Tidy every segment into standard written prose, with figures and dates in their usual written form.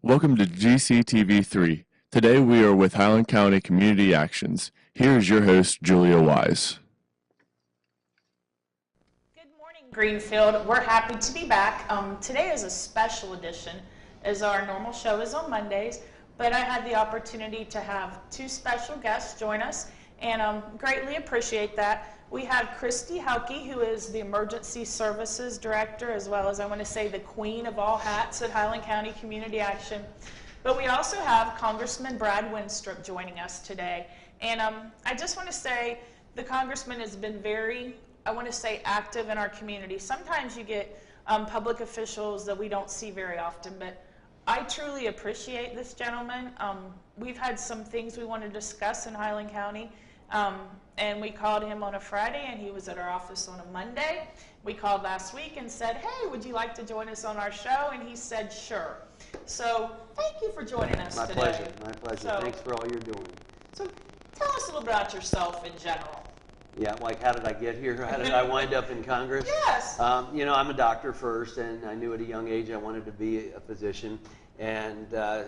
Welcome to GCTV3. Today we are with Highland County Community Actions. Here is your host, Julia Wise. Good morning, Greenfield. We're happy to be back. Today is a special edition, as our normal show is on Mondays, but I had the opportunity to have two special guests join us, and greatly appreciate that. We have Christy Hauke, who is the Emergency Services Director, as well as, I want to say, the queen of all hats at Highland County Community Action. But we also have Congressman Brad Winstrup joining us today. And I just want to say the Congressman has been very, I want to say, active in our community. Sometimes you get public officials that we don't see very often, but I truly appreciate this gentleman. We've had some things we want to discuss in Highland County. And we called him on a Friday, and he was at our office on a Monday. We called last week and said, hey, would you like to join us on our show? And he said, sure. So thank you for joining us today. My pleasure. So, thanks for all you're doing. So tell us a little about yourself in general. Yeah, like how did I get here? How did I wind up in Congress? Yes. You know, I'm a doctor first, and I knew at a young age I wanted to be a physician. And I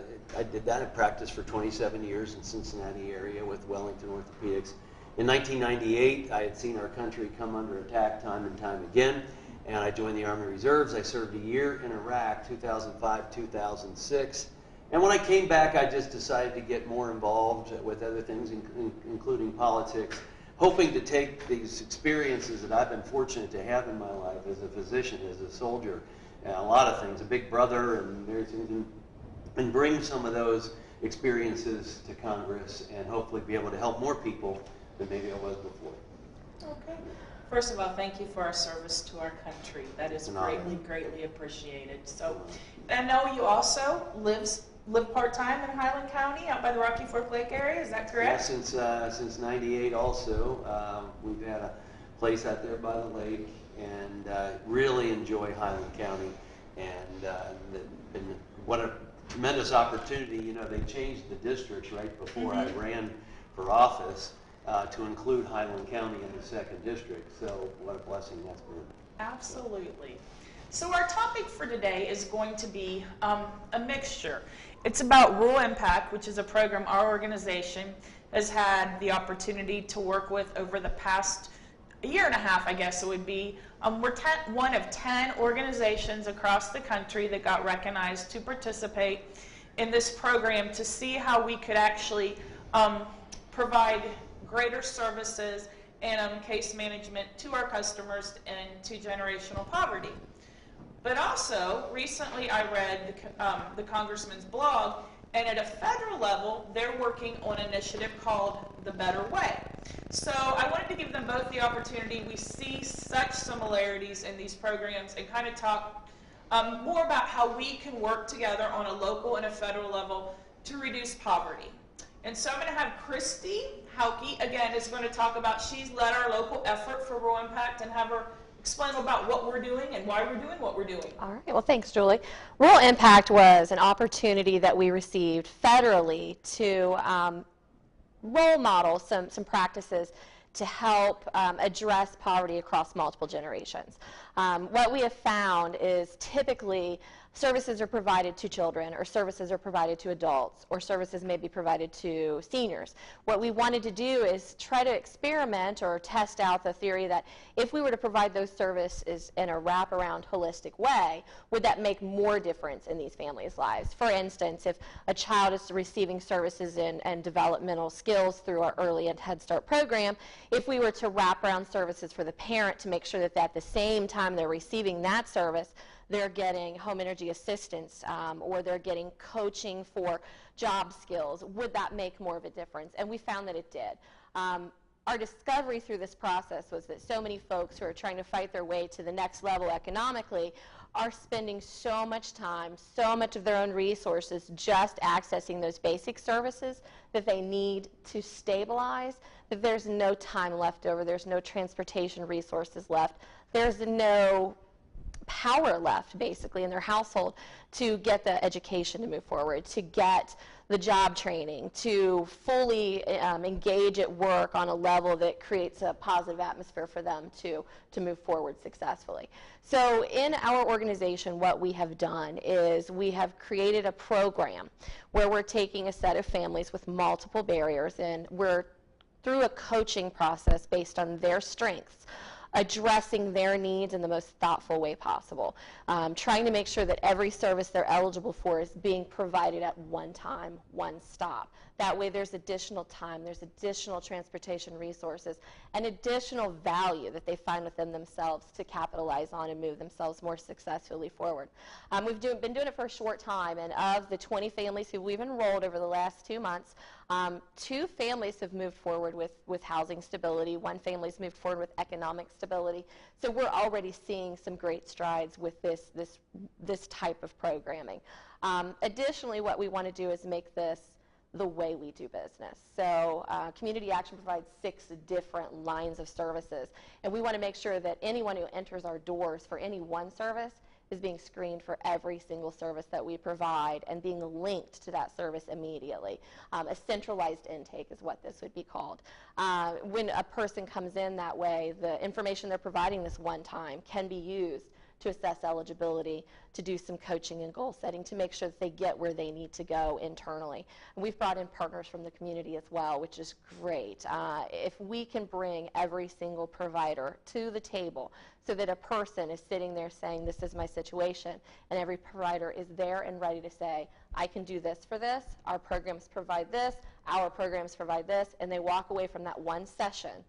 did that. I practiced for 27 years in Cincinnati area with Wellington Orthopedics. In 1998, I had seen our country come under attack time and time again, and I joined the Army Reserves. I served a year in Iraq, 2005, 2006. And when I came back, I just decided to get more involved with other things, including politics, hoping to take these experiences that I've been fortunate to have in my life as a physician, as a soldier, and a lot of things, a big brother, and various things, and bring some of those experiences to Congress and hopefully be able to help more people than maybe I was before. Okay. First of all, thank you for our service to our country. That is greatly appreciated. So, I know you also live part-time in Highland County, out by the Rocky Fork Lake area. Is that correct? Yeah, since '98 also. We've had a place out there by the lake, and really enjoy Highland County. And what a tremendous opportunity. You know, they changed the districts right before I ran for office to include Highland County in the 2nd district. So what a blessing that's been. Absolutely. So our topic for today is going to be a mixture. It's about Rural Impact, which is a program our organization has had the opportunity to work with over the past year and a half, I guess it would be. We're one of 10 organizations across the country that got recognized to participate in this program to see how we could actually provide greater services and case management to our customers and to generational poverty. But also, recently I read the Congressman's blog, and at a federal level, they're working on an initiative called The Better Way. So I wanted to give them both the opportunity. We see such similarities in these programs and kind of talk more about how we can work together on a local and a federal level to reduce poverty. And so I'm going to have Christy Hauke, again, is going to talk about, she's led our local effort for Rural Impact, and have her explain about what we're doing and why we're doing what we're doing. All right, well, thanks, Julie. Rural Impact was an opportunity that we received federally to role model some practices to help address poverty across multiple generations. What we have found is typically services are provided to children, or services are provided to adults, or services may be provided to seniors. What we wanted to do is try to experiment or test out the theory that if we were to provide those services in a wraparound, holistic way, would that make more difference in these families' lives? For instance, if a child is receiving services and developmental skills through our Early and Head Start program, if we were to wrap around services for the parent to make sure that at the same time they're receiving that service, they're getting home energy assistance, or they're getting coaching for job skills, would that make more of a difference? And we found that it did. Our discovery through this process was that so many folks who are trying to fight their way to the next level economically are spending so much time, so much of their own resources just accessing those basic services that they need to stabilize, that there's no time left over, there's no transportation resources left, there's no power left, basically, in their household to get the education to move forward, to get the job training, to fully engage at work on a level that creates a positive atmosphere for them to move forward successfully. So in our organization, what we have done is we have created a program where we're taking a set of families with multiple barriers, and we're, through a coaching process based on their strengths, addressing their needs in the most thoughtful way possible, trying to make sure that every service they're eligible for is being provided at one time, one stop. That way there's additional time, there's additional transportation resources, and additional value that they find within themselves to capitalize on and move themselves more successfully forward. We've been doing it for a short time, and of the 20 families who we've enrolled over the last 2 months, 2 families have moved forward with housing stability. 1 family's moved forward with economic stability. So we're already seeing some great strides with this type of programming. Additionally, what we want to do is make this the way we do business. So Community Action provides 6 different lines of services, and we want to make sure that anyone who enters our doors for any one service is being screened for every single service that we provide and being linked to that service immediately. A centralized intake is what this would be called. When a person comes in that way, the information they're providing this one time can be used to assess eligibility, to do some coaching and goal setting, to make sure that they get where they need to go internally. And we've brought in partners from the community as well, which is great. If we can bring every single provider to the table so that a person is sitting there saying, this is my situation, and every provider is there and ready to say, I can do this for this, our programs provide this, our programs provide this, and they walk away from that one session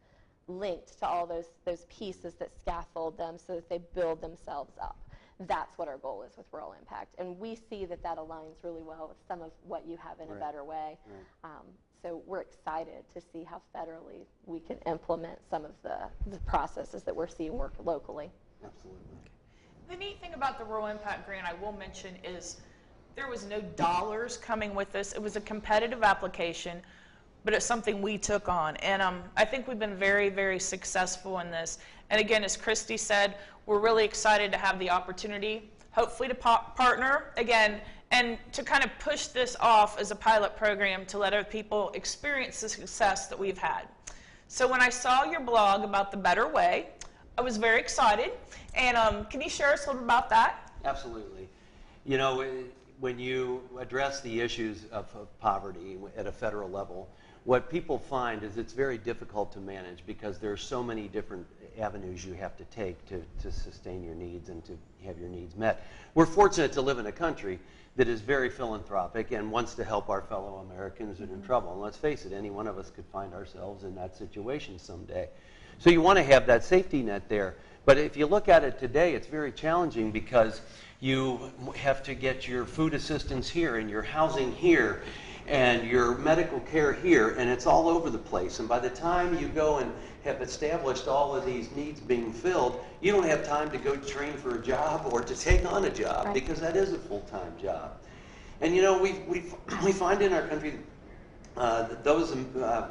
linked to all those pieces that scaffold them so that they build themselves up. That's what our goal is with Rural Impact, and we see that that aligns really well with some of what you have in a better way. So we're excited to see how federally we can implement some of the processes that we're seeing work locally. Absolutely. The neat thing about the Rural Impact Grant I will mention is there was no dollars coming with this. It was a competitive application, but it's something we took on. And I think we've been very, very successful in this. And again, as Christy said, we're really excited to have the opportunity, hopefully to partner again, and to kind of push this off as a pilot program to let other people experience the success that we've had. So when I saw your blog about the Better Way, I was very excited. And can you share us a little bit about that? Absolutely. You know, when you address the issues of poverty at a federal level, what people find is it's very difficult to manage because there are so many different avenues you have to take to sustain your needs and to have your needs met. We're fortunate to live in a country that is very philanthropic and wants to help our fellow Americans that are in trouble. And let's face it, any one of us could find ourselves in that situation someday. So you want to have that safety net there. But if you look at it today, it's very challenging because you have to get your food assistance here and your housing here and your medical care here, and it's all over the place. And by the time you go and have established all of these needs being filled, you don't have time to go train for a job or to take on a job, because that is a full-time job. And you know, we find in our country that those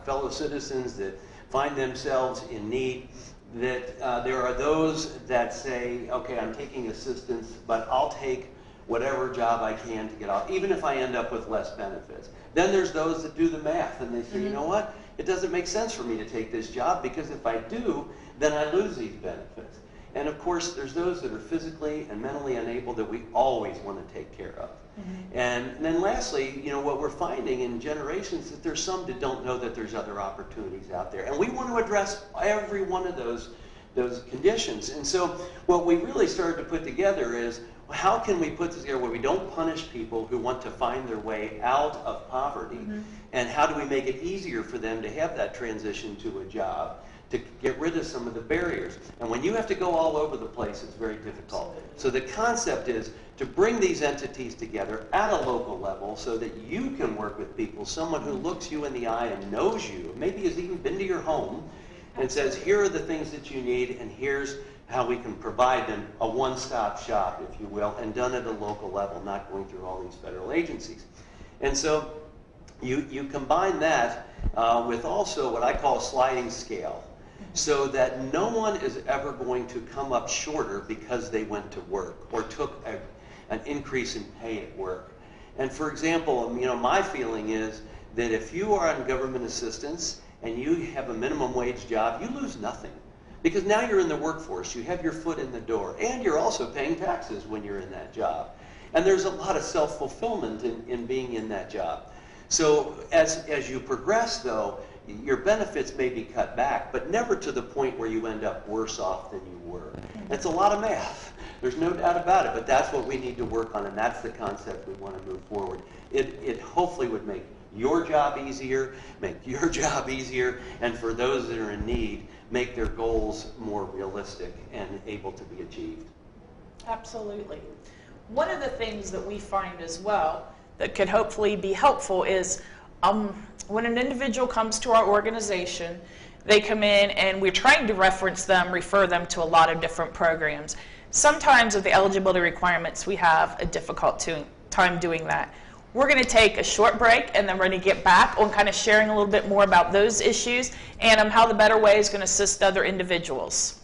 fellow citizens that find themselves in need, that there are those that say, okay, I'm taking assistance, but I'll take whatever job I can to get out, even if I end up with less benefits. Then there's those that do the math and they say, you know what, it doesn't make sense for me to take this job because if I do, then I lose these benefits. And of course, there's those that are physically and mentally unable that we always want to take care of. And then lastly, you know, what we're finding in generations is that there's some that don't know that there's other opportunities out there. And we want to address every one of those conditions. And so what we really started to put together is, how can we put this together where we don't punish people who want to find their way out of poverty, and how do we make it easier for them to have that transition to a job, to get rid of some of the barriers. And when you have to go all over the place, it's very difficult. So the concept is to bring these entities together at a local level so that you can work with people, someone who looks you in the eye and knows you, maybe has even been to your home, and says, here are the things that you need, and here's how we can provide them, a one-stop shop, if you will, and done at a local level, not going through all these federal agencies. And so you combine that with also what I call a sliding scale. so that no one is ever going to come up shorter because they went to work or took an increase in pay at work. And for example, my feeling is that if you are on government assistance and you have a minimum wage job, you lose nothing. Because now you're in the workforce, you have your foot in the door, and you're also paying taxes when you're in that job. And there's a lot of self-fulfillment in being in that job. So as you progress, though, your benefits may be cut back, but never to the point where you end up worse off than you were. It's a lot of math. There's no doubt about it, but that's what we need to work on, and that's the concept we want to move forward. It hopefully would make your job easier, and for those that are in need, make their goals more realistic and able to be achieved. Absolutely. One of the things that we find as well that could hopefully be helpful is when an individual comes to our organization, they come in and we're trying to refer them to a lot of different programs. Sometimes with the eligibility requirements, we have a difficult time doing that. We're going to take a short break, and then we're going to get back on kind of sharing a little bit more about those issues and how the Better Way is going to assist other individuals.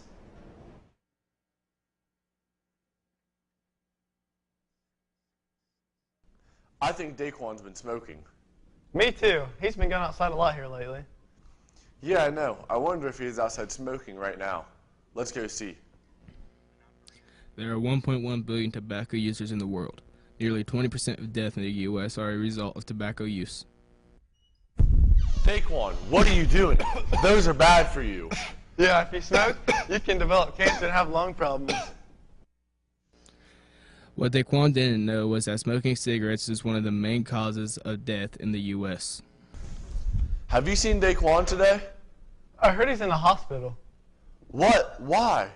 I think Daquan's been smoking. Me too. He's been going outside a lot here lately. Yeah, I know. I wonder if he's outside smoking right now. Let's go see. There are 1.1 billion tobacco users in the world. Nearly 20% of deaths in the U.S. are a result of tobacco use. Daquan, what are you doing? Those are bad for you. Yeah, if you smoke, you can develop cancer and have lung problems. What Daquan didn't know was that smoking cigarettes is one of the main causes of death in the U.S. Have you seen Daquan today? I heard he's in the hospital. What? Why?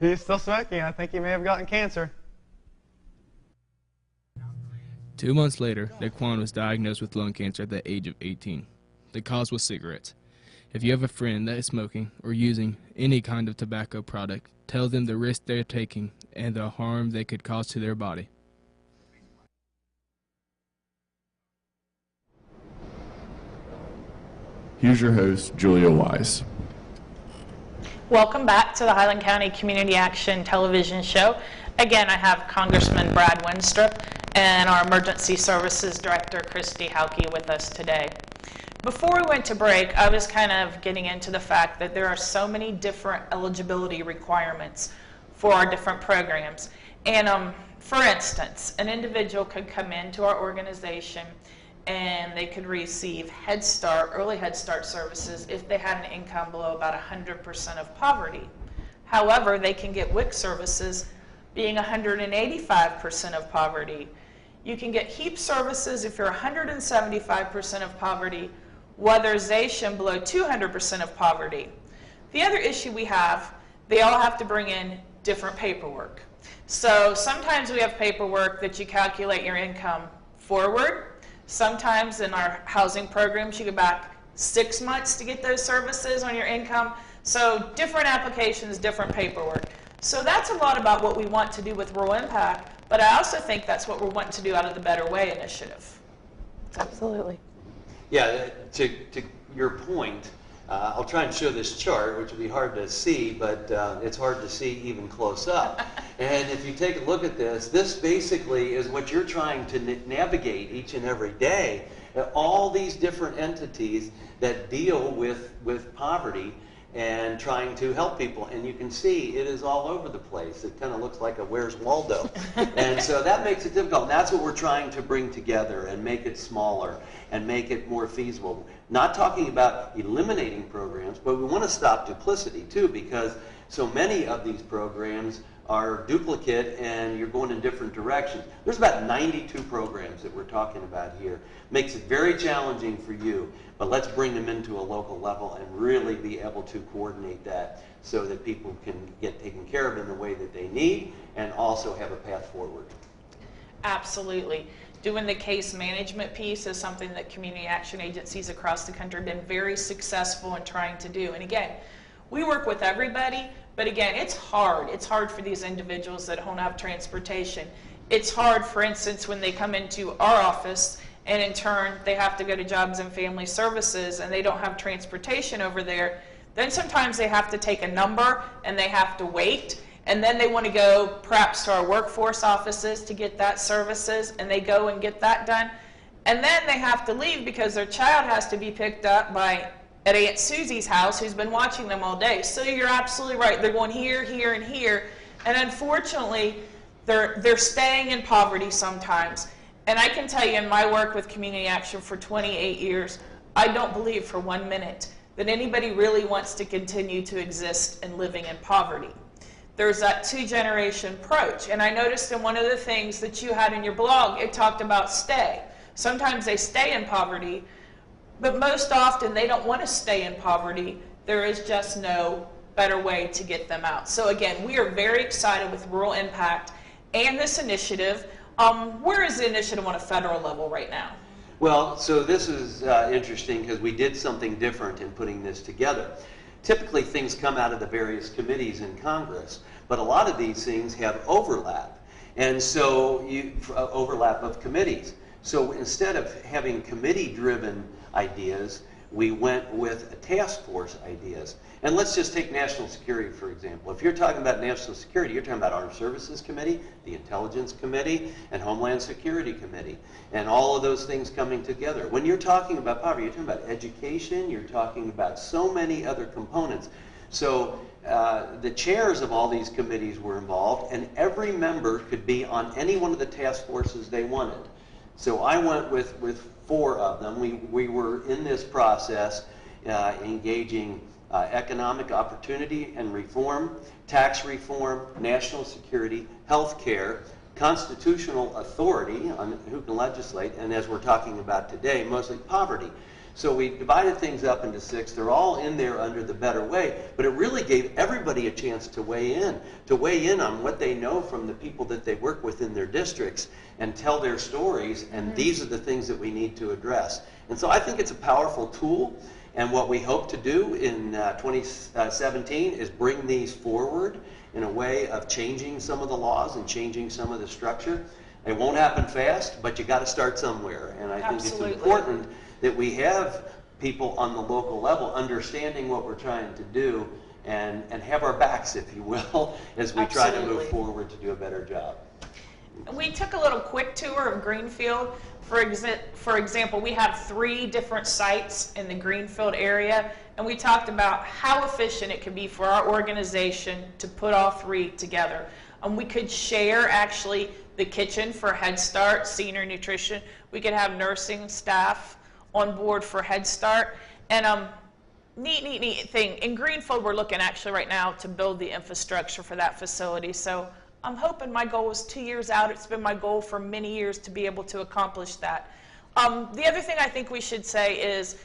He's still smoking. I think he may have gotten cancer. 2 months later, Daquan was diagnosed with lung cancer at the age of 18. The cause was cigarettes. If you have a friend that is smoking or using any kind of tobacco product, tell them the risk they're taking and the harm they could cause to their body. Here's your host, Julia Wise. Welcome back to the Highland County Community Action television show. Again, I have Congressman Brad Winstrup and our Emergency Services Director, Christy Hauke, with us today. Before we went to break, I was kind of getting into the fact that there are so many different eligibility requirements for our different programs. And for instance, an individual could come into our organization and they could receive Head Start, early Head Start services if they had an income below about 100% of poverty. However, they can get WIC services being 185% of poverty. You can get HEAP services if you're 175% of poverty, weatherization below 200% of poverty. The other issue we have, they all have to bring in different paperwork. So sometimes we have paperwork that you calculate your income forward. Sometimes in our housing programs, you go back 6 months to get those services on your income. So different applications, different paperwork. So that's a lot about what we want to do with rural impact, but I also think that's what we're wanting to do out of the Better Way initiative. Absolutely. Yeah, to your point, I'll try and show this chart, which will be hard to see, but it's hard to see even close up. And if you take a look at this, this basically is what you're trying to navigate each and every day. All these different entities that deal with poverty and trying to help people. And you can see it is all over the place. It kind of looks like a Where's Waldo. And so that makes it difficult. And that's what we're trying to bring together and make it smaller and make it more feasible. Not talking about eliminating programs, but we want to stop duplicity too, because so many of these programs are duplicate and you're going in different directions. There's about 92 programs that we're talking about here. Makes it very challenging for you, but let's bring them into a local level and really be able to coordinate that so that people can get taken care of in the way that they need and also have a path forward. Absolutely. Doing the case management piece is something that community action agencies across the country have been very successful in trying to do. And again, we work with everybody, but again, it's hard. It's hard for these individuals that don't have transportation. It's hard, for instance, when they come into our office and in turn they have to go to Jobs and Family Services and they don't have transportation over there. Then sometimes they have to take a number and they have to wait. And then they want to go perhaps to our workforce offices to get that services, and they go and get that done. And then they have to leave because their child has to be picked up at Aunt Susie's house, who's been watching them all day. So you're absolutely right. They're going here, here, and here. And unfortunately, they're staying in poverty sometimes. And I can tell you, in my work with Community Action for 28 years, I don't believe for 1 minute that anybody really wants to continue to exist and living in poverty. There's that two-generation approach. And I noticed in one of the things that you had in your blog, it talked about stay. Sometimes they stay in poverty, but most often they don't want to stay in poverty. There is just no better way to get them out. So again, we are very excited with Rural Impact and this initiative. Where is the initiative on a federal level right now? Well, so this is interesting because we did something different in putting this together. Typically things come out of the various committees in Congress, but a lot of these things have overlap. And so overlap of committees. So instead of having committee-driven ideas, we went with a task force ideas. And let's just take national security, for example. If you're talking about national security, you're talking about Armed Services Committee, the Intelligence Committee, and Homeland Security Committee, and all of those things coming together. When you're talking about poverty, you're talking about education, you're talking about so many other components. So the chairs of all these committees were involved, and every member could be on any one of the task forces they wanted. So I went with 4 of them. We were in this process engaging economic opportunity and reform, tax reform, national security, health care, constitutional authority on who can legislate, and as we're talking about today, mostly poverty. So we divided things up into 6. They're all in there under the Better Way, but it really gave everybody a chance to weigh in on what they know from the people that they work with in their districts and tell their stories, and these are the things that we need to address. And so I think it's a powerful tool, and what we hope to do in 2017 is bring these forward in a way of changing some of the laws and changing some of the structure. It won't happen fast, but you got to start somewhere, and I think it's important that we have people on the local level understanding what we're trying to do and have our backs, if you will, as we try to move forward to do a better job. We took a little quick tour of Greenfield. For example, we have 3 different sites in the Greenfield area, and we talked about how efficient it could be for our organization to put all 3 together. We could share actually the kitchen for Head Start, senior nutrition. We could have nursing staff on board for Head Start. And neat thing, in Greenfield we're looking actually right now to build the infrastructure for that facility. So I'm hoping, my goal is 2 years out. It's been my goal for many years to be able to accomplish that. The other thing I think we should say is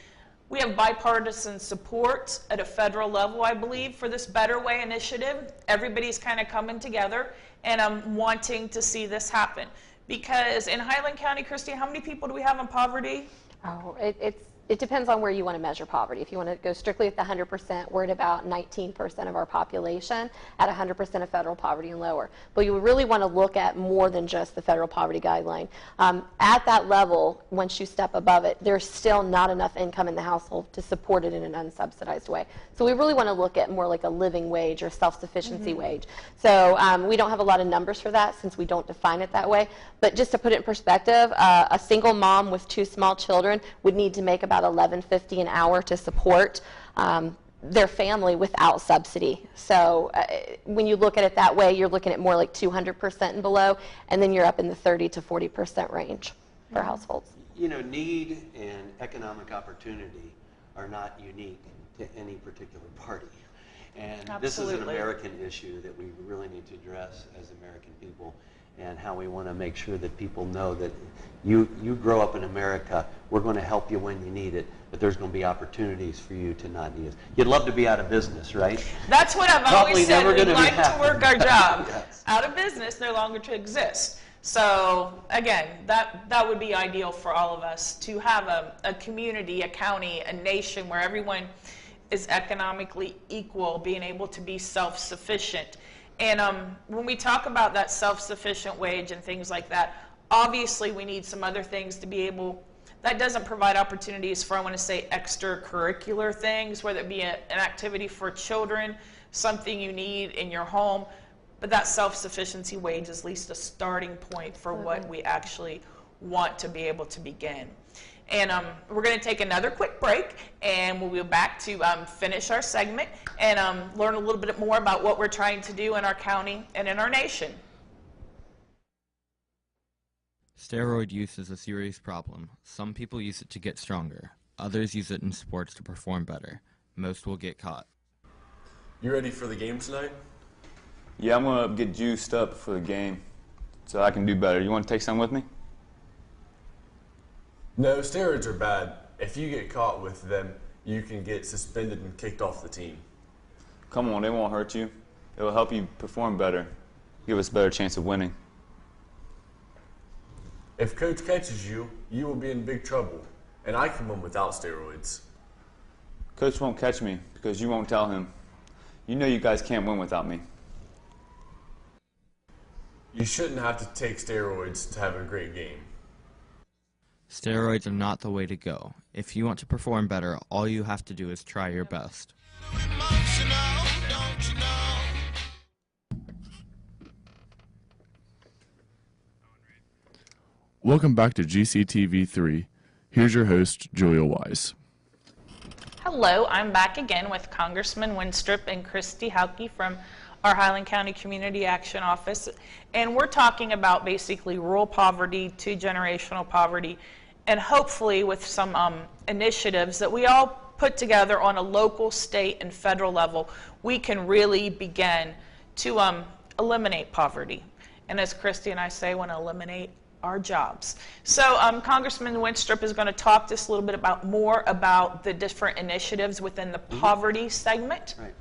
we have bipartisan support at a federal level, I believe, for this Better Way initiative. Everybody's kind of coming together and wanting to see this happen. Because in Highland County, Christine, how many people do we have in poverty? Oh, it depends on where you want to measure poverty. If you want to go strictly at the 100%, we're at about 19% of our population at 100% of federal poverty and lower. But you really want to look at more than just the federal poverty guideline. At that level, once you step above it, there's still not enough income in the household to support it in an unsubsidized way. So we really want to look at more like a living wage or self-sufficiency wage. So we don't have a lot of numbers for that since we don't define it that way. But just to put it in perspective, a single mom with 2 small children would need to make about $11.50 an hour to support their family without subsidy. So when you look at it that way, you're looking at more like 200% and below, and then you're up in the 30 to 40% range for households. You know, need and economic opportunity are not unique to any particular party. And this is an American issue that we really need to address as American people, and how we want to make sure that people know that you grow up in America, we're going to help you when you need it, but there's going to be opportunities for you to not need it. You'd love to be out of business, right? That's what I've always said. We'd like to work our job. Yes. Out of business, no longer to exist. So again, that would be ideal for all of us, to have a community, a county, a nation where everyone is economically equal, being able to be self-sufficient. And when we talk about that self-sufficient wage and things like that, obviously we need some other things to be able, that doesn't provide opportunities for, I want to say, extracurricular things, whether it be an activity for children, something you need in your home. But that self-sufficiency wage is at least a starting point for what we actually want to be able to begin. And we're going to take another quick break, and we'll be back to finish our segment and learn a little bit more about what we're trying to do in our county and in our nation. Steroid use is a serious problem. Some people use it to get stronger. Others use it in sports to perform better. Most will get caught. You ready for the game tonight? Yeah, I'm going to get juiced up for the game so I can do better. You want to take some with me? No, steroids are bad. If you get caught with them, you can get suspended and kicked off the team. Come on, they won't hurt you. It will help you perform better. Give us a better chance of winning. If coach catches you, you will be in big trouble, and I can win without steroids. Coach won't catch me because you won't tell him. You know you guys can't win without me. You shouldn't have to take steroids to have a great game. Steroids are not the way to go. If you want to perform better, all you have to do is try your best. Welcome back to GCTV 3. Here's your host, Julia Wise. Hello, I'm back again with Congressman Winstrup and Christy Hauke from our Highland County Community Action Office, and we're talking about basically rural poverty to generational poverty, and hopefully with some initiatives that we all put together on a local, state, and federal level, we can really begin to eliminate poverty. And as Christy and I say, want to eliminate our jobs. So Congressman Winstrup is going to talk to us a little bit more about the different initiatives within the poverty segment. Right.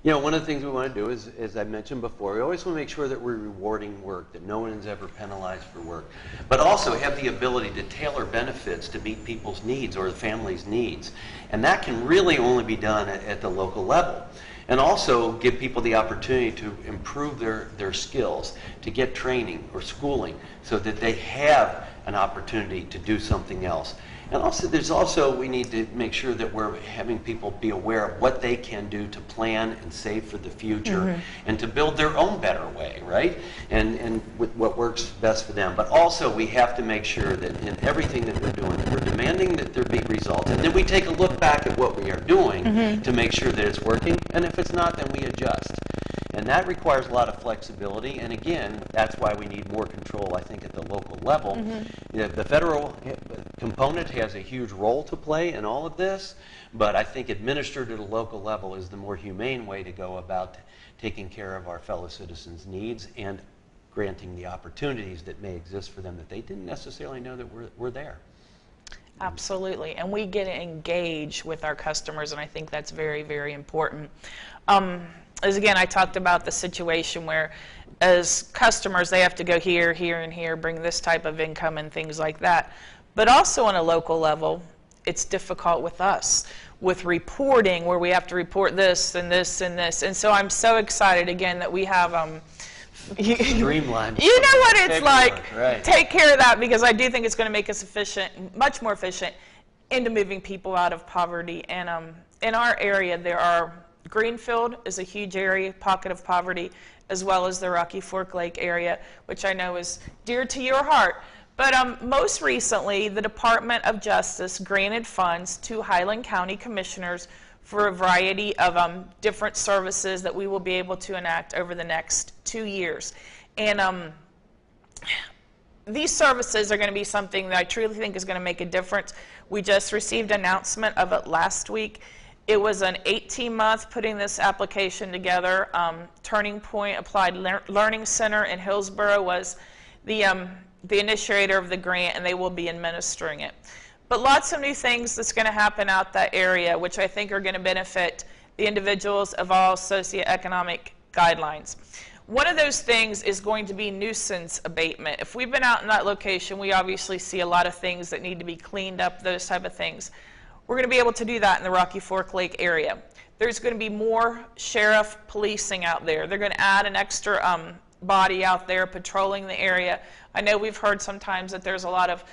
You know, one of the things we want to do is, as I mentioned before, we always want to make sure that we're rewarding work, that no one is ever penalized for work, but also have the ability to tailor benefits to meet people's needs or the family's needs. And that can really only be done at the local level. And also give people the opportunity to improve their skills, to get training or schooling so that they have an opportunity to do something else. And also, we need to make sure that we're having people be aware of what they can do to plan and save for the future and to build their own better way, right? And with what works best for them. But also, we have to make sure that in everything that we're doing, we're demanding that there be results. And then we take a look back at what we are doing to make sure that it's working. And if it's not, then we adjust. And that requires a lot of flexibility, and again, that's why we need more control, I think, at the local level. The federal component has a huge role to play in all of this, but I think administered at a local level is the more humane way to go about taking care of our fellow citizens' needs and granting the opportunities that may exist for them that they didn't necessarily know that were there. Absolutely, and we get to engage with our customers, and I think that's very, very important. As again, I talked about the situation where as customers, they have to go here, here, and here, bring this type of income and things like that. But also on a local level, it's difficult with us, with reporting, where we have to report this and this and this. And so I'm so excited, again, that we have Streamlined. You know what it's like. Right. Take care of that, because I do think it's going to make us efficient, much more efficient, into moving people out of poverty. And in our area, there are Greenfield is a huge area, pocket of poverty, as well as the Rocky Fork Lake area, which I know is dear to your heart. But most recently, the Department of Justice granted funds to Highland County commissioners for a variety of different services that we will be able to enact over the next 2 years. And these services are going to be something that I truly think is going to make a difference. We just received an announcement of it last week. It was an 18-month putting this application together. Turning Point Applied Learning Center in Hillsborough was the initiator of the grant, and they will be administering it. But lots of new things that's going to happen out that area, which I think are going to benefit the individuals of all socioeconomic guidelines. One of those things is going to be nuisance abatement. If we've been out in that location, we obviously see a lot of things that need to be cleaned up, those type of things. We're going to be able to do that in the Rocky Fork Lake area. There's going to be more sheriff policing out there. They're going to add an extra body out there patrolling the area. I know we've heard sometimes that there's a lot of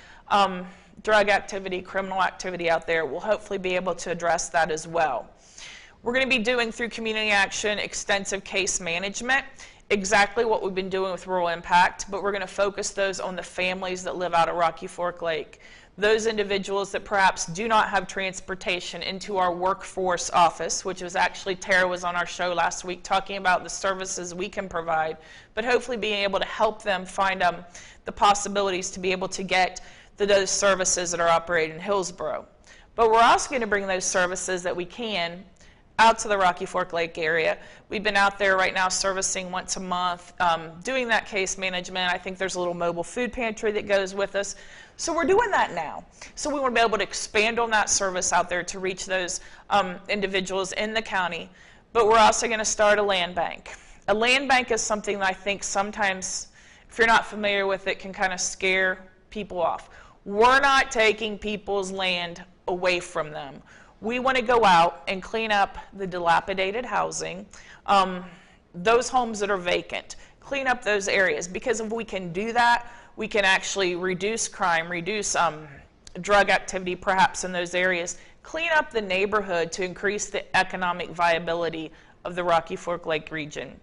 drug activity, criminal activity out there. We'll hopefully be able to address that as well. We're going to be doing, through community action, extensive case management, exactly what we've been doing with rural impact, but we're going to focus those on the families that live out at Rocky Fork Lake. Those individuals that perhaps do not have transportation into our workforce office, which was actually, Tara was on our show last week talking about the services we can provide, but hopefully being able to help them find the possibilities to be able to get those services that are operated in Hillsborough. But we're also going to bring those services that we can out to the Rocky Fork Lake area. We've been out there right now servicing once a month, doing that case management. I think there's a little mobile food pantry that goes with us. So we're doing that now. So we want to be able to expand on that service out there to reach those individuals in the county. But we're also going to start a land bank. A land bank is something that I think sometimes, if you're not familiar with it, can kind of scare people off. We're not taking people's land away from them. We want to go out and clean up the dilapidated housing, those homes that are vacant, clean up those areas, because if we can do that, we can actually reduce crime, reduce drug activity perhaps in those areas, clean up the neighborhood to increase the economic viability of the Rocky Fork Lake region.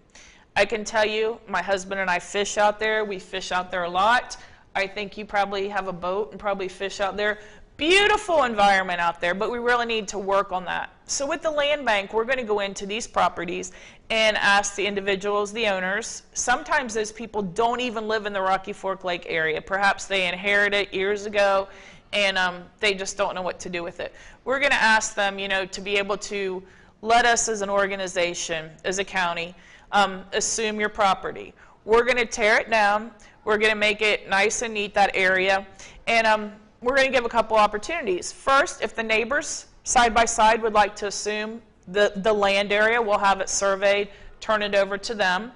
I can tell you, my husband and I fish out there. We fish out there a lot. I think you probably have a boat and probably fish out there. Beautiful environment out there, but we really need to work on that. So with the land bank, we're going to go into these properties and ask the individuals, the owners. Sometimes those people don't even live in the Rocky Fork Lake area. Perhaps they inherited it years ago and they just don't know what to do with it. We're going to ask them, you know, to be able to let us as an organization, as a county, assume your property. We're going to tear it down. We're going to make it nice and neat, that area. And we're going to give a couple opportunities. First, if the neighbors side by side would like to assume the land area, we'll have it surveyed, turn it over to them.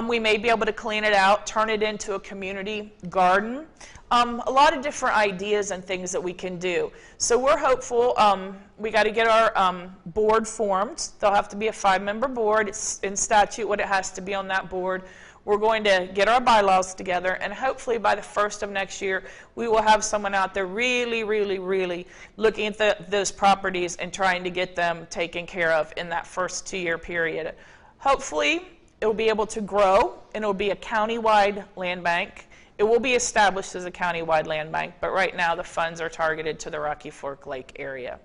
We may be able to clean it out, turn it into a community garden. A lot of different ideas and things that we can do. So we're hopeful. We got to get our board formed. There'll have to be a 5-member board. It's in statute what it has to be on that board. We're going to get our bylaws together, and hopefully by the 1st of next year, we will have someone out there really, really, really looking at those properties and trying to get them taken care of in that first 2-year period. Hopefully, it will be able to grow, and it will be a county-wide land bank. It will be established as a county-wide land bank, but right now the funds are targeted to the Rocky Fork Lake area.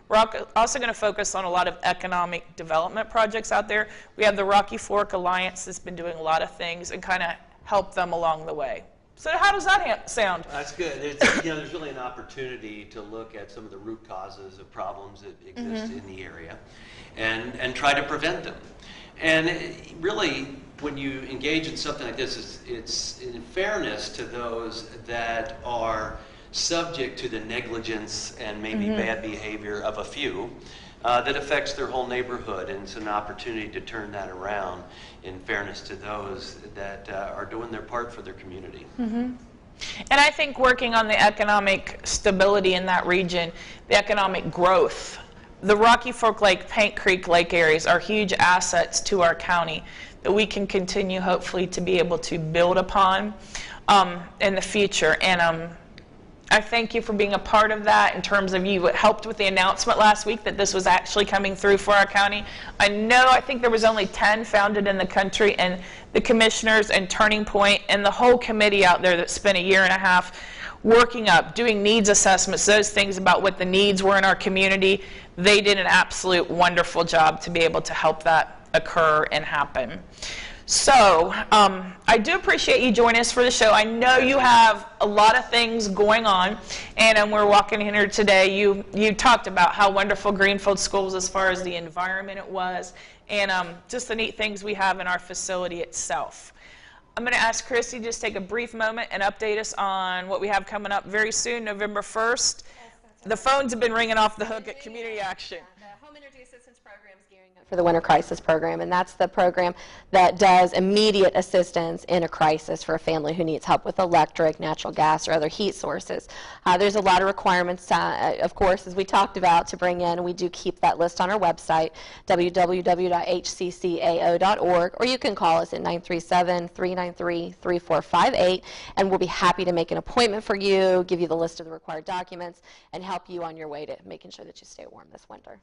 We're also going to focus on a lot of economic development projects out there. We have the Rocky Fork Alliance that's been doing a lot of things and kind of help them along the way. So how does that sound? That's good. There's really an opportunity to look at some of the root causes of problems that exist in the area and try to prevent them. And really, when you engage in something like this, it's in fairness to those that are subject to the negligence and maybe bad behavior of a few that affects their whole neighborhood, and it's an opportunity to turn that around in fairness to those that are doing their part for their community. And I think working on the economic stability in that region, the economic growth, the Rocky Fork Lake, Paint Creek Lake areas are huge assets to our county that we can continue hopefully to be able to build upon in the future. And I thank you for being a part of that in terms of you helped with the announcement last week that this was actually coming through for our county. I think there was only 10 founded in the country, and the commissioners and Turning Point and the whole committee out there that spent 1.5 years working up, doing needs assessments, those things about what the needs were in our community. They did an absolute wonderful job to be able to help that occur and happen. So I do appreciate you joining us for the show. I know you have a lot of things going on, and we're walking in here today. You talked about how wonderful Greenfield Schools as far as the environment it was, and just the neat things we have in our facility itself. I'm going to ask Christy to just take a brief moment and update us on what we have coming up very soon, November 1st. The phones have been ringing off the hook at Community Action. The Home Energy Assistance Program is gearing up for the Winter Crisis Program, and that's the program that does immediate assistance in a crisis for a family who needs help with electric, natural gas, or other heat sources. There's a lot of requirements, of course, as we talked about, to bring in. We do keep that list on our website, www.hccao.org, or you can call us at 937-393-3458, and we'll be happy to make an appointment for you, give you the list of the required documents, and help you on your way to making sure that you stay warm this winter.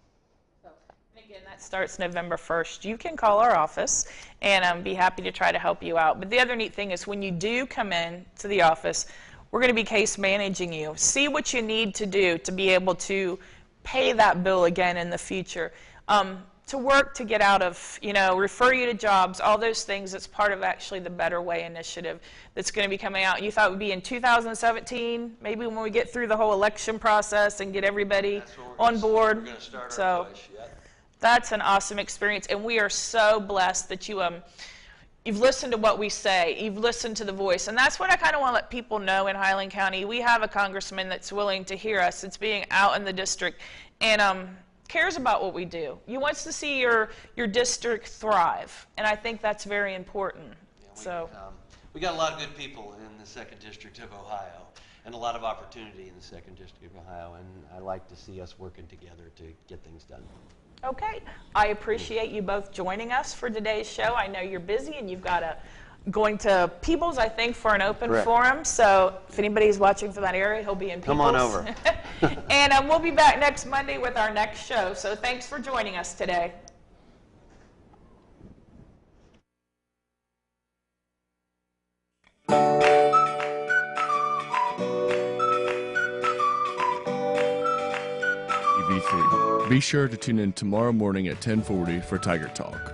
Again, that starts November 1st. You can call our office, and be happy to try to help you out. But the other neat thing is when you do come in to the office, we're going to be case managing you. See what you need to do to be able to pay that bill again in the future. To work to get out of, refer you to jobs, all those things. It's part of actually the Better Way initiative that's going to be coming out. You thought it would be in 2017, maybe when we get through the whole election process and get everybody on board. We're going to start our push, yeah. That's an awesome experience, and we are so blessed that you've listened to what we say. You've listened to the voice, and that's what I kind of want to let people know in Highland County. We have a congressman that's willing to hear us. It's being out in the district, and cares about what we do. He wants to see your district thrive, and I think that's very important. Yeah, we got a lot of good people in the 2nd District of Ohio, and a lot of opportunity in the 2nd District of Ohio, and I like to see us working together to get things done. Okay, I appreciate you both joining us for today's show. I know you're busy and you've got going to Peebles, I think, for an open forum. So if anybody's watching from that area, he'll be in Peebles. Come on over. And we'll be back next Monday with our next show. So thanks for joining us today. TV3. Be sure to tune in tomorrow morning at 10:40 for Tiger Talk.